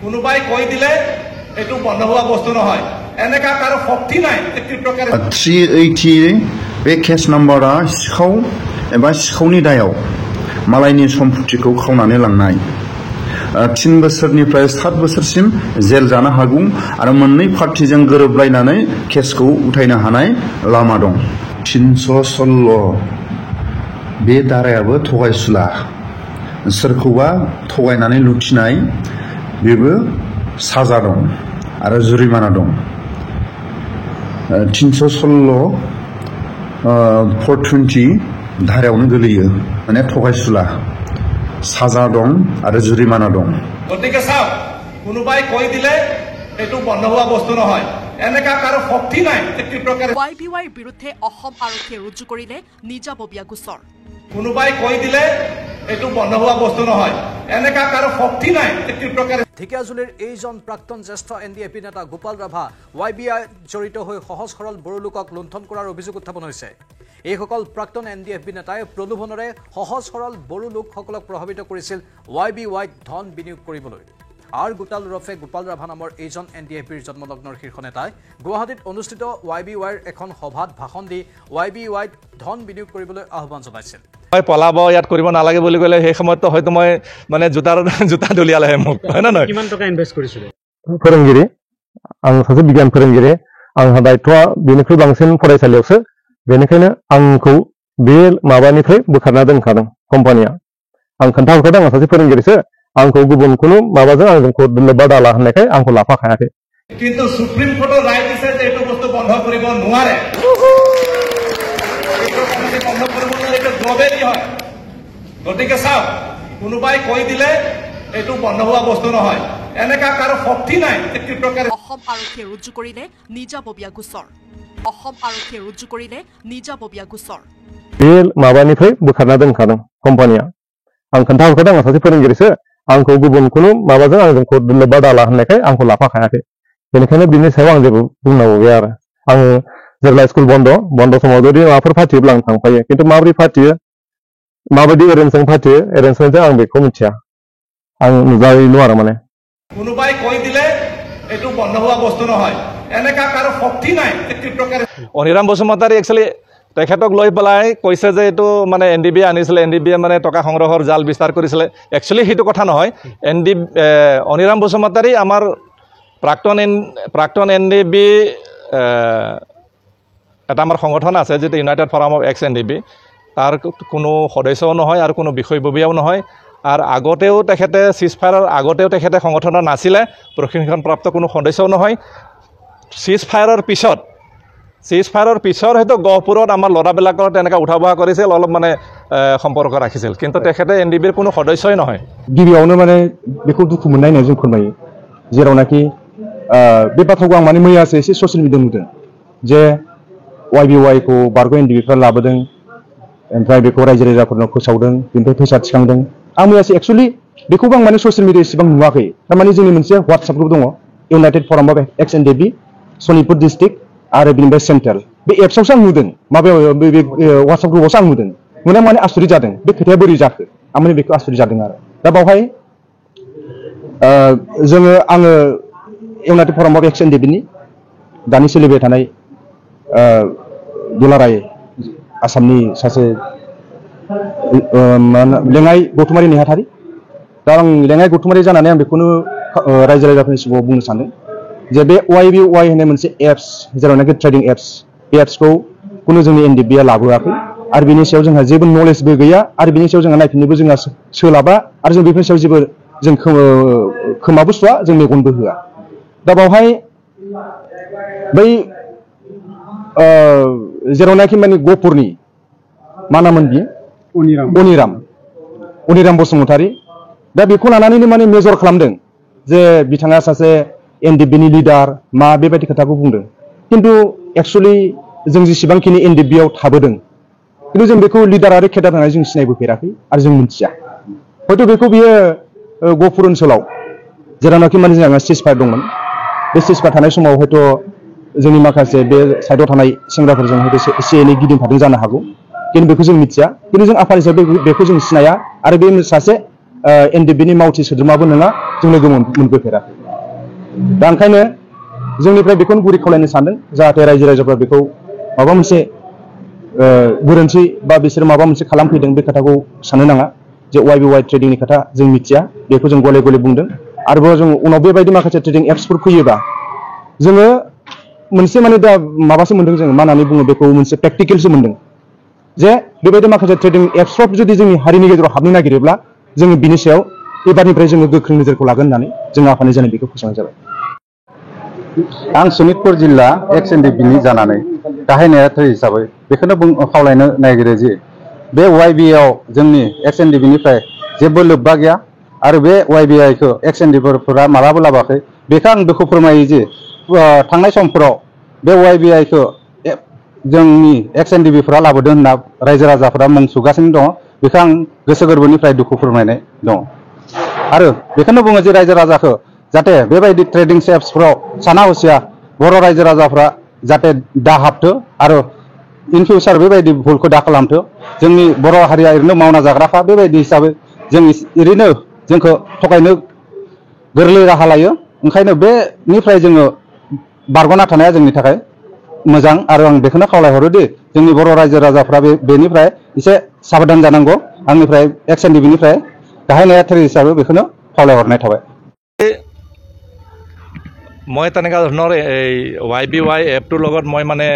কোনোবাই কৈ দিলে এটো বন্ধ হোৱা বস্তু নহয় এনেকা কাৰো শক্তি নাই প্ৰকাৰে 380 बे केस नाम्बारा सिखाव एबा सिखावनि दायाव मालायनि सम्पथिखौ खावनानै लांनाय 3 बोसोरनिफ्राय 7 बोसोरसिम जेल जानो हागौ आरो मोननै पार्टिजों गोरोबलायनानै केसखौ उथायनो हानाय लामा दं 316 बे दारायाबो थगायसुला सोरखौबा थगायनानै लुथिनाय बेबो साजा दं आरो जुरिमाना दं 316 420 धारायावनो गोलैयो माने थगायसुला साजा दं आरो जुरिमाना दं গতিকে চাও কোনোবাই কৈ দিলে এটো বন্ধ হোৱা বস্তু নহয় এনেকা কাৰো শক্তি নাই প্ৰকাৰে YBYৰ বিৰুদ্ধে অসম আৰক্ষীয়ে ৰুজু কৰিলে নিজাববীয়া গোচৰ কোনোবাই কৈ দিলে এটো বন্ধ হোৱা বস্তু নহয় এনেকা কাৰো শক্তি নাই প্ৰকাৰে ঢেকিয়াজুলিৰ এইজন প্ৰাক্তন জ্যেষ্ঠ NDAP নেতা গোপাল ৰাভা YBI জড়িত হৈ সহজ সৰল বড়ো লোকক লুণ্ঠন কৰাৰ অভিযোগ উত্থাপন হৈছে এইসকল প্ৰাক্তন NDAP নেতাই প্ৰলোভনেৰে সহজ সৰল বড়ো লোকসকলক প্ৰভাৱিত কৰিছিল YBY ধন বিনিয়োগ কৰিবলৈ আৰ গোটাল ওৰফে গোপাল ৰাভা নামৰ এইজন NDAPৰ জন্মলগ্নৰ শীৰ্ষ নেতাই গুৱাহাটীত অনুষ্ঠিত YBYৰ এখন সভাত ভাষণ দি YBYত ধন বিনিয়োগ কৰিবলৈ আহ্বান জনাইছিল মই পলাব ইয়াত কৰিব নালাগে বুলি ক'লে সেই সময়ত হয়তো মই মানে জোতা দলিয়ালে মোক হয় না নহয় কিমান টকা ইনভেস্ট কৰিছিল फोरोंगिरि आं सासे बिगियान फोरोंगिरि आंहा दायित्वआ बेनिख्रुइ बांसिन फरायसालियावसो बेनिखायनो आंखौ बे माबानिफ्राय बोखारना दोनखादों कम्पानिया आं खोन्थाहरखादों आं सासे फोरोंगिरिसो आंखौ गुबुन कुनु माबाजों आंजों लोब्बा दाला होननायखाय आंखौ लाफाखायाखै কিন্তু সুপ্রিম কোৰ্টৰ ৰায় দিছে যে এইটো বস্তু বন্ধ কৰিব নোৱাৰে বন্ধ কৰিব নোৱাৰে এইটো গ্লবেলি হয় গতিকে চাও কোনোবাই কৈ দিলে এইটো বন্ধ হোৱা বস্তু নহয় এনেকা কাৰো শক্তি নাই প্ৰকাৰে অসম আৰক্ষীয়ে ৰুজু কৰিলে নিজাববীয়া গোচৰ অসম আৰক্ষীয়ে ৰুজু কৰিলে নিজাববীয়া গোচৰ बे माबानिफ्राय बोखारना दोनखादों कम्पानिया आं खोन्थाहरखादों आं सासे फोरोंगिरिसो आंखौ गुबुन कुनु माबाजों आंजों लोब्बा दाला होननायखाय आंखौ लाफाखायाखै बेनिखायनो बिनि सायाव आं जेबो बुंनांगौ गैया आरो आं जेब्ला स्कुल बन्द समाव जुदि माबाफोर फाथियोब्ला आं थांफायो खिन्थु माबोरै फाथियो माबायदि एरेन्जजों फाथियो एरेन्जमेन्टजों आं बेखौ मिथिया आं नुजायैनो आरो माने কোনোবাই কৈ দিলে এইটো বন্ধ হোৱা বস্তু নহয় এনেকা কাৰো শক্তি নাই প্ৰকাৰে অনিৰাম বসুমতাৰী একচুৱেলি তেখেতক লৈ পেলাই কৈছে যে এইটো মানে NDB আনিছিলে NDB মানে টকা সংগ্ৰহৰ জাল বিস্তাৰ কৰিছিলে একচুৱেলি সেইটো কথা নহয় অনিৰাম বসুমতাৰী আমাৰ প্ৰাক্তন NDB এটা আমাৰ সংগঠন আছে যেটা United forum of x NDB তাৰ কোনো সদস্যও নহয় আৰু কোনো বিষয়ববীয়াও নহয় আৰ আগতেও তেখেতে সিজফায়াৰৰ আগতেও তেখেতে সংগঠনৰ নাছিলে প্ৰশিক্ষণপ্ৰাপ্ত কোনো সদস্যও নহয় সিজফায়াৰৰ পিছৰ হয়তো গহপুৰত আমাৰ ল'ৰাবিলাকৰ তেনেকৈ উঠা বহা কৰিছিল অলপ মানে সম্পৰ্ক ৰাখিছিল কিন্তু তেখেতে NDBৰ কোনো সদস্যই নহয় गिबियावनो माने बेखौ दुखु मोननाय होनना जों फोरमायो जेरावनाखि बे बाथ्राखौ आं माने मैयासो एसे ससियेल मिडियायाव नुदों जे YBY खौ बारग' NDBफ्रा लाबोदों ओमफ्राय बेखौ रायजो राजाफोरनाव फोसावदों बेनिफ्राय फैसा थिखांदों आं मैयासो एक्चुअली बेखौबो आं माने ससियेल मिडिया एसेबां नुवाखै थारमाने जोंनि मोनसे WhatsApp ग्रुप दङ united forum of ex NDB Sonitpur district आरो बेनिफ्राय सेन्ट्रेल बे एप्सआवसो आं नुदों माबायाव बे WhatsApp ग्रुपआवसो आं नुदों नुनायाव माने आसुरित जादों बे खोथाया बोरै जाखो आं माने बेखौ आसुरित जादों आरो दा बावहाय आङो United forum of ex NDB नि दानि सोलिबाय थानाय दुलाराय आसामनि सासे लेङाइ गौथुमारि नेहाथारि दा आं लेङाइ गौथुमारि जानानै आं बेखौनो रायजो राजाफोरनि सिगाङाव बुंनो सानदों जे बे YBY होननाय मोनसे एप्स जेरावनाखि ट्रेडिं एप्स बे एप्सखौ कुनु जोंनि NDBआ लाबोआखै आरो बेनि सायाव जोंहा जेबो नलेजबो गैया आरो बेनि सायाव जोंहा नायफिननोबो जोंहा सोलाबा आरो जों बेफोरनि सायाव जेबो जों खोमाबो सुवा जों मेगनबो होआ दा बावहाय बै जेरावनाखि माने गहपुरनि मा नाममोन बियो अनिराम बसुमतारी दा बेखौ लानानैनो माने मेजर खालामदों जे बिथाङा सासे NDB नि लिडार मा बेबायदि खोथाखौ बुंदों किन्तु एक्चुअली जों जेसेबांखिनि NDBआव थाबोदों किन्तु जों बेखौ लिडार आरो केडार होननानै जों सिनायबोफेराखै आरो जों मिथिया हयथ' बेखौ बियो गहपुर ओनसोलाव जेरावनाखि माने जोंहा सिजफायार दंमोन बे सिजफायार थानाय समाव हयथ' जोंनि माखासे बे साइडआव थानाय सेंग्राफोरजों हयथ' एसे एनै गिदिंफादों जानो हागौ किन्तु बेखौ जों मिथिया किन्तु जों आफाद हिसाबै बेखौ जों सिनाया आरो बे सासे NDB-नि मावथि सोद्रोमाबो नङा जों लोगो मोनबोफेराखै दा ओंखायनो जोंनिफ्राय बेखौनो गुरै खावलायनो सानदों जाहाथे रायजो राजाफ्रा बेखौ माबा मोनसे गोरोन्थि बा बिसोर माबा मोनसे खालामफैदों बे खोथाखौ साननो नाङा जे YBY ट्रेडिंनि खोथा जों मिथिया बेखौ जों गले गले बुंदों आरोबाव जों उनाव बेबायदि माखासे ट्रेडिं एप्सफोर फैयोबा जोङो मोनसे माने दा माबासो मोन्दों जोङो मा होननानै बुङो बेखौ मोनसे प्रेक्टिकेलसो मोन्दों जे बेबायदि माखासे ट्रेडिं एप्सफ्राव जुदि जोंनि हारिनि गेजेराव हाबनो नागिरोब्ला जोङो बिनि सायाव एबारनिफ्राय जोङो गोख्रों नोजोरखौ लागोन होननानै जों आफादनि जानाय बेखौ फोसावनाय जाबाय आं सनितपुर जिल्ला XNDB-नि जानानै गाहाय नेहाथारि हिसाबै बेखौनो खावलायनो नागिरो जे बे YBI-आव जोंनि XNDB-निफ्राय जेबो लोब्बा गैया आरो बे YBI-खौ XNDB-फोरा मालाबो लाबाखै बेखौ आं बेखौ फोरमायो जे थांनाय समफोराव बे YBI-खौ जोंनि XNDB-फोरा लाबोदों होनना रायजो राजाफोरा मुं सुगासिनो दङ बेखौ आं गोसो गोरबोनिफ्राय दुखु फोरमायनाय दं आरो बेखौनो बुङो जे रायजो राजाखौ जाहाथे बेबायदि ट्रेडिं एप्सफोराव साना हसिया बर' रायजो राजाफ्रा जाहाथे दा हाबथो आरो इन फिउचार बेबायदि भुलखौ दा खालामथो जोंनि बर' हारिया ओरैनो मावना जाग्राखा बेबायदि हिसाबै जों ओरैनो जोंखौ थगायनो गोरलै राहा लायो ओंखायनो बेनिफ्राय जोङो बारग'ना थानाया जोंनि थाखाय मोजां आरो आं बेखौनो खावलायहरो दि जोंनि बर' रायजो राजाफ्रा बेनिफ्राय एसे साबधान जानांगौ आंनिफ्राय XNDB-निफ्राय गाहाय नेहाथारि हिसाबै बेखौनो खावलायहरनाय थाबाय মই তেনেকুৱা ধৰণৰ এই YBY এপটোৰ লগত মই মানে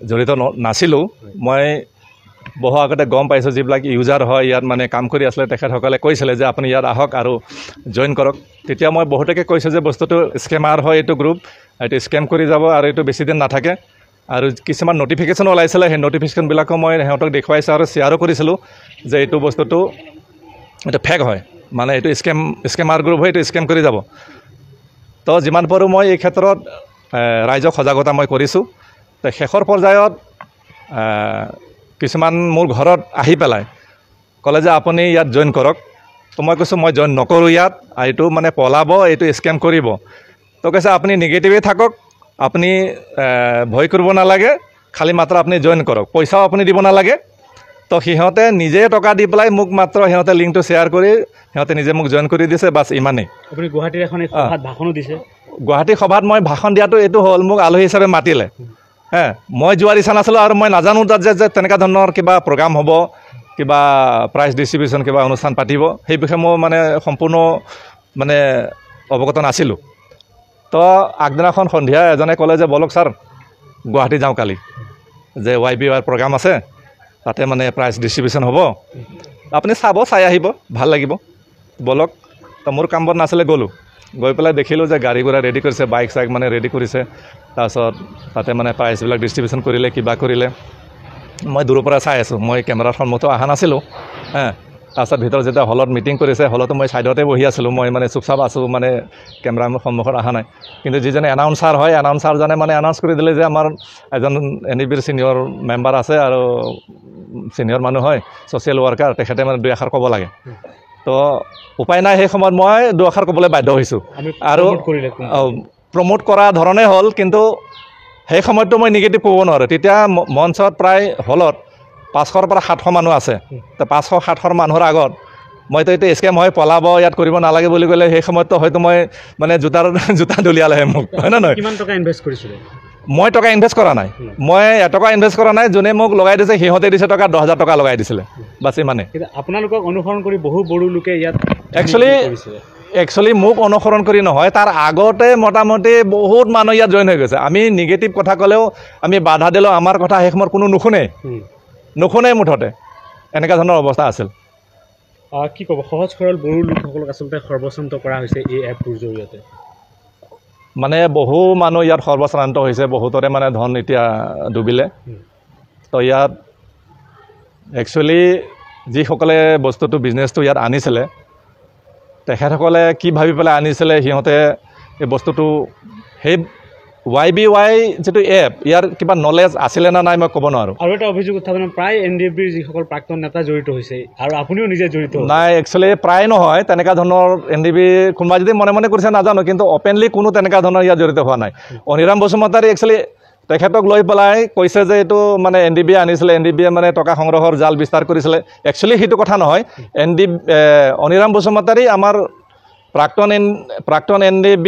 জড়িত নাছিলোঁ মই বহু আগতে গম পাইছোঁ যিবিলাক ইউজাৰ হয় ইয়াত মানে কাম কৰি আছিলে তেখেতসকলে কৈছিলে যে আপুনি ইয়াত আহক আৰু জইন কৰক তেতিয়া মই বহুতকে কৈছোঁ যে বস্তুটো স্কেমাৰ হয় এইটো গ্ৰুপ এইটো স্কেম কৰি যাব আৰু এইটো বেছি দিন নাথাকে আৰু কিছুমান নটিফিকেশ্যন ওলাইছিলে সেই নটিফিকেশ্যনবিলাকো মই সিহঁতক দেখুৱাইছোঁ আৰু শ্বেয়াৰো কৰিছিলোঁ যে এইটো বস্তুটো এইটো ফেক হয় মানে এইটো স্কেমাৰ গ্ৰুপ হয় এইটো স্কেম কৰি যাব তো যিমান পাৰোঁ মই এই ক্ষেত্ৰত ৰাইজক সজাগতা মই কৰিছোঁ তো শেষৰ পৰ্যায়ত কিছুমান মোৰ ঘৰত আহি পেলাই ক'লে যে আপুনি ইয়াত জইন কৰক তো মই কৈছোঁ মই জইন নকৰোঁ ইয়াত এইটো মানে পলাব এইটো স্কেম কৰিব তো কৈছে আপুনি নিগেটিভেই থাকক আপুনি ভয় কৰিব নালাগে খালি মাত্ৰ আপুনি জইন কৰক পইচাও আপুনি দিব নালাগে তো সিহঁতে নিজে টকা দি পেলাই মোক মাত্ৰ সিহঁতে লিংকটো শ্বেয়াৰ কৰি সিহঁতে নিজে মোক জইন কৰি দিছে বাছ ইমানেই আপুনি গুৱাহাটীৰ এখন সভাত ভাষণো দিছে গুৱাহাটী সভাত মই ভাষণ দিয়াটো এইটো হ'ল মোক আলহী হিচাপে মাতিলে মই যোৱাৰ ইচ্ছা নাছিলোঁ আৰু মই নাজানো তাত যে তেনেকুৱা ধৰণৰ কিবা প্ৰগ্ৰাম হ'ব কিবা প্ৰাইজ ডিষ্ট্ৰিবিউশ্যন কিবা অনুষ্ঠান পাতিব সেই বিষয়ে মই মানে সম্পূৰ্ণ মানে অৱগত নাছিলোঁ তো আগদিনাখন সন্ধিয়া এজনে ক'লে যে বলক ছাৰ গুৱাহাটী যাওঁ কালি যে YBY প্ৰগ্ৰাম আছে তাতে মানে প্ৰাইজ ডিষ্ট্ৰিবিউশ্যন হ'ব আপুনি চাই আহিব ভাল লাগিব বলক তো মোৰ কাম বন নাছিলে গ'লোঁ গৈ পেলাই দেখিলোঁ যে গাড়ী ঘোঁৰা ৰেডি কৰিছে বাইক চাইক মানে ৰেডি কৰিছে তাৰপিছত তাতে মানে প্ৰাইজবিলাক ডিষ্ট্ৰিবিউশ্যন কৰিলে কিবা কৰিলে মই দূৰৰ পৰা চাই আছোঁ মই কেমেৰাৰ সন্মুখত অহা নাছিলোঁ তাৰপিছত ভিতৰত যেতিয়া হলত মিটিং কৰিছে হলতো মই ছাইডতে বহি আছিলোঁ মই মানে চুপচাপ আছোঁ মানে কেমেৰাৰ সন্মুখত অহা নাই কিন্তু যিজনে এনাউন্সাৰ হয় এনাউন্সাৰজনে মানে এনাউন্স কৰি দিলে যে আমাৰ এজন NDB-ৰ ছিনিয়ৰ মেম্বাৰ আছে আৰু ছিনিয়ৰ মানুহ হয় ছ'চিয়েল ৱৰ্কাৰ তেখেতে মানে দুই এষাৰ ক'ব লাগে তো উপায় নাই সেই সময়ত মই দুআষাৰ ক'বলৈ বাধ্য হৈছোঁ আৰু প্ৰমোট কৰা ধৰণে হ'ল কিন্তু সেই সময়ততো মই নিগেটিভ ক'ব নোৱাৰোঁ তেতিয়া মঞ্চত প্ৰায় হলত 500-ৰ পৰা 700 মানুহ আছে তো 500-700 মানুহৰ আগত মইতো এইটো স্কেম হয় পলাব ইয়াত কৰিব নালাগে বুলি ক'লে সেই সময়ততো হয়তো মই মানে জোতা দলিয়ালেহে মোক হয় নে নহয় কিমান টকা ইনভেষ্ট কৰিছিলে মই টকা ইনভেষ্ট কৰা নাই মই এটকা ইনভেষ্ট কৰা নাই যোনে মোক লগাই দিছে সিহঁতে দিছে টকা 10,000 টকা লগাই দিছিলে বাছ ইমানে আপোনালোকক অনুসৰণ কৰি বহু বড়ো লোকে ইয়াত একচুৱেলি মোক অনুসৰণ কৰি নহয় তাৰ আগতে মোটামুটি বহুত মানুহ ইয়াত জইন হৈ গৈছে আমি নিগেটিভ কথা ক'লেও আমি বাধা দিলেও আমাৰ কথা সেই সময়ত কোনো নুশুনে মুঠতে এনেকুৱা ধৰণৰ অৱস্থা আছিল কি ক'ব সহজ সৰল বড়ো লোকসকলক আচলতে সৰ্বস্বান্ত কৰা হৈছে এই এপটোৰ জৰিয়তে মানে বহু মানুহ ইয়াত সৰ্বশ্ৰান্ত হৈছে বহুতৰে মানে ধন এতিয়া ডুবিলে তো ইয়াত একচুৱেলি যিসকলে বস্তুটো বিজনেছটো ইয়াত আনিছিলে তেখেতসকলে কি ভাবি পেলাই আনিছিলে সিহঁতে এই বস্তুটো সেই YBY যেটো এপ ইয়াৰ কিবা নলেজ আছিলে না নাই মই ক'ব নোৱাৰোঁ আৰু এটা অভিযোগ উত্থাপন প্ৰায় NDBৰ যিসকল প্ৰাক্তন নেতা জড়িত হৈছে আৰু আপুনিও নিজে জড়িত নাই একচুৱেলি প্ৰায় নহয় তেনেকুৱা ধৰণৰ NDB কোনোবা যদি মনে মনে কৰিছে নাজানো কিন্তু অপেনলি কোনো তেনেকুৱা ধৰণৰ ইয়াত জড়িত হোৱা নাই অনিৰাম বসুমতাৰী একচুৱেলি তেখেতক লৈ পেলাই কৈছে যে এইটো মানে NDB আনিছিলে, NDB মানে টকা সংগ্ৰহৰ জাল বিস্তাৰ কৰিছিলে। একচুৱেলি সেইটো কথা নহয়। অনিৰাম বসুমতাৰী আমাৰ প্ৰাক্তন NDB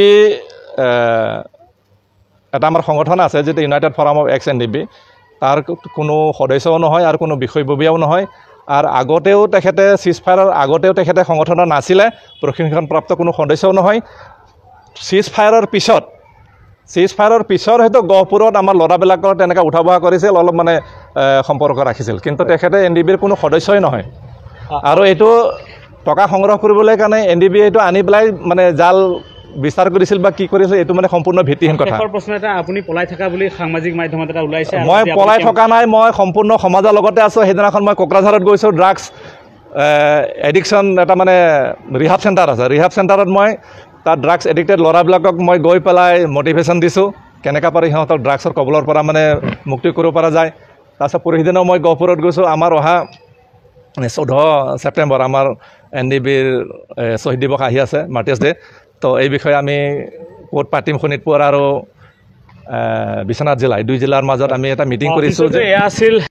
এটা আমাৰ সংগঠন আছে যেটা United forum of x NDB, তাৰ কোনো সদস্যও নহয় আৰু কোনো বিষয়ববীয়াও নহয়। আৰ আগতেও তেখেতে চিজফায়াৰৰ আগতেও তেখেতে সংগঠনৰ নাছিলে, প্ৰশিক্ষণপ্ৰাপ্ত কোনো সদস্যও নহয়। চিজফায়াৰৰ পিছত হয়তো গহপুৰত আমাৰ ল'ৰাবিলাকৰ তেনেকৈ উঠা বহা কৰিছিল, অলপ মানে সম্পৰ্ক ৰাখিছিল, কিন্তু তেখেতে NDBৰ কোনো সদস্যই নহয়। আৰু এইটো টকা সংগ্ৰহ কৰিবলৈ কাৰণে NDB এইটো আনি পেলাই মানে জাল বিস্তাৰ কৰিছিল বা কি কৰিছিল, এইটো মানে সম্পূৰ্ণ ভিত্তিহীন কথা। প্ৰশ্ন এটা, আপুনি পলাই থকা বুলি সামাজিক মাধ্যমত এটা ওলাইছে। মই পলাই থকা নাই, মই সম্পূৰ্ণ সমাজৰ লগতে আছোঁ। সেইদিনাখন মই কোকৰাঝাৰত গৈছোঁ, ড্ৰাগছ এডিকশ্যন এটা মানে ৰিহাব চেণ্টাৰ আছে, ৰিহাব চেণ্টাৰত মই তাত ড্ৰাগছ এডিক্টেড ল'ৰাবিলাকক মই গৈ পেলাই মটিভেশ্যন দিছোঁ, কেনেকৈ পাৰি সিহঁতক ড্ৰাগছৰ কবলৰ পৰা মানে মুক্তি কৰিব পৰা যায়। তাৰপিছত পৰহিদিনাও মই গহপুৰত গৈছোঁ। আমাৰ অহা 14 ছেপ্টেম্বৰ আমাৰ NDBৰ শ্বহীদ দিৱস আহি আছে, মাৰ্টিয়াৰ্ছ ডে। তো এই বিষয়ে আমি ক'ত পাতিম, শোণিতপুৰ আৰু বিশ্বনাথ জিলা, এই দুই জিলাৰ মাজত আমি এটা মিটিং কৰিছোঁ। এয়া আছিল